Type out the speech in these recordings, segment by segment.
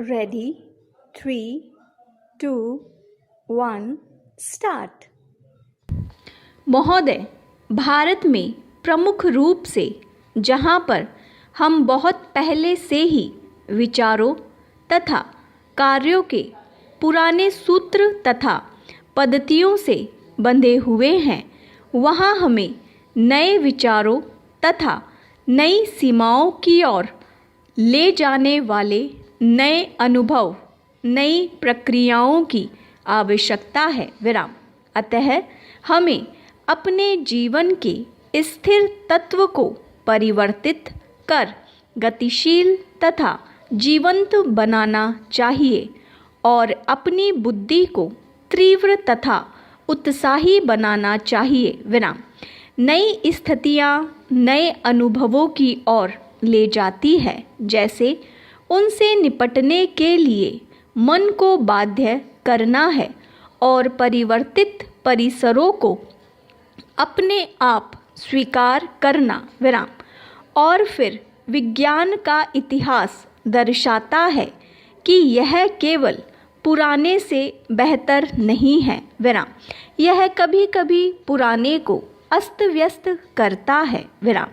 Ready 3, 2, 1 start. महोदय, भारत में प्रमुख रूप से जहाँ पर हम बहुत पहले से ही विचारों तथा कार्यों के पुराने सूत्र तथा पद्धतियों से बंधे हुए हैं, वहाँ हमें नए विचारों तथा नई सीमाओं की ओर ले जाने वाले नए अनुभव, नई प्रक्रियाओं की आवश्यकता है विराम। अतः हमें अपने जीवन के स्थिर तत्व को परिवर्तित कर गतिशील तथा जीवंत बनाना चाहिए और अपनी बुद्धि को तीव्र तथा उत्साही बनाना चाहिए विराम। नई स्थितियाँ नए अनुभवों की ओर ले जाती है, जैसे उनसे निपटने के लिए मन को बाध्य करना है और परिवर्तित परिसरों को अपने आप स्वीकार करना विराम। और फिर विज्ञान का इतिहास दर्शाता है कि यह केवल पुराने से बेहतर नहीं है विराम, यह कभी कभी पुराने को अस्त व्यस्त करता है विराम।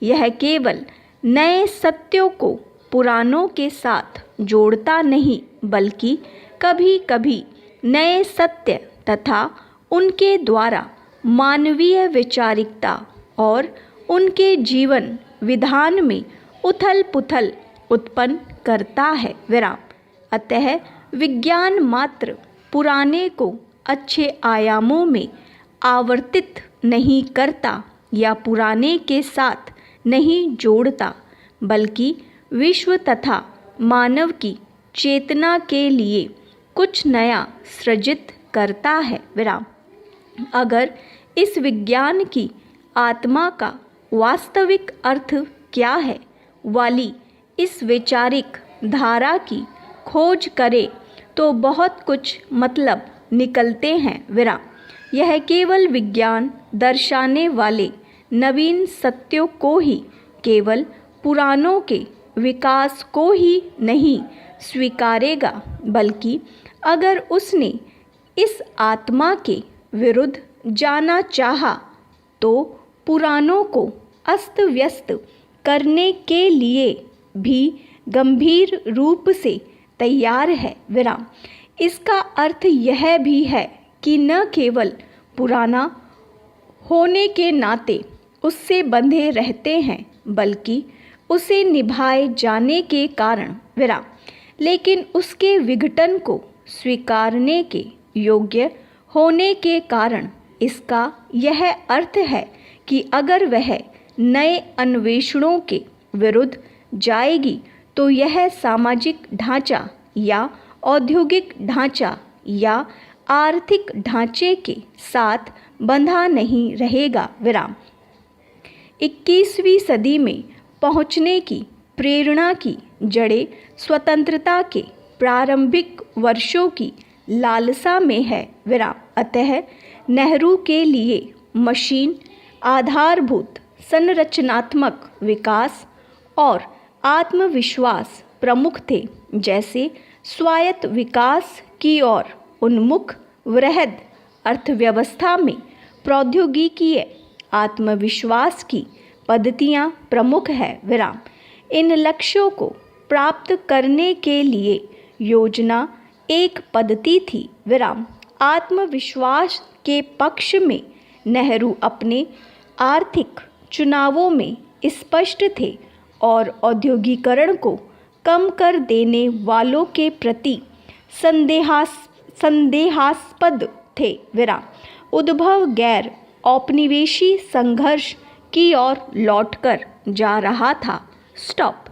यह केवल नए सत्यों को पुरानों के साथ जोड़ता नहीं, बल्कि कभी कभी नए सत्य तथा उनके द्वारा मानवीय वैचारिकता और उनके जीवन विधान में उथल पुथल उत्पन्न करता है विराम। अतः विज्ञान मात्र पुराने को अच्छे आयामों में आवर्तित नहीं करता या पुराने के साथ नहीं जोड़ता, बल्कि विश्व तथा मानव की चेतना के लिए कुछ नया सृजित करता है विराम। अगर इस विज्ञान की आत्मा का वास्तविक अर्थ क्या है वाली इस वैचारिक धारा की खोज करे तो बहुत कुछ मतलब निकलते हैं विराम। यह केवल विज्ञान दर्शाने वाले नवीन सत्यों को ही, केवल पुरानों के विकास को ही नहीं स्वीकारेगा, बल्कि अगर उसने इस आत्मा के विरुद्ध जाना चाहा तो पुरानों को अस्त व्यस्त करने के लिए भी गंभीर रूप से तैयार है विराम। इसका अर्थ यह भी है कि न केवल पुराना होने के नाते उससे बंधे रहते हैं, बल्कि उसे निभाए जाने के कारण विराम, लेकिन उसके विघटन को स्वीकारने के योग्य होने के कारण। इसका यह अर्थ है कि अगर वह नए अन्वेषणों के विरुद्ध जाएगी तो यह सामाजिक ढांचा या औद्योगिक ढांचा या आर्थिक ढांचे के साथ बंधा नहीं रहेगा विराम। 21वीं सदी में पहुंचने की प्रेरणा की जड़ें स्वतंत्रता के प्रारंभिक वर्षों की लालसा में है विराम। अतः नेहरू के लिए मशीन आधारभूत संरचनात्मक विकास और आत्मविश्वास प्रमुख थे, जैसे स्वायत्त विकास की ओर उन्मुख वृहद अर्थव्यवस्था में प्रौद्योगिकीय आत्मविश्वास की पद्धतियाँ प्रमुख है विराम। इन लक्ष्यों को प्राप्त करने के लिए योजना एक पद्धति थी विराम। आत्मविश्वास के पक्ष में नेहरू अपने आर्थिक चुनावों में स्पष्ट थे और औद्योगिकरण को कम कर देने वालों के प्रति संदेहास्पद थे विराम। उद्भव गैर औपनिवेशी संघर्ष की ओर लौटकर जा रहा था। स्टॉप।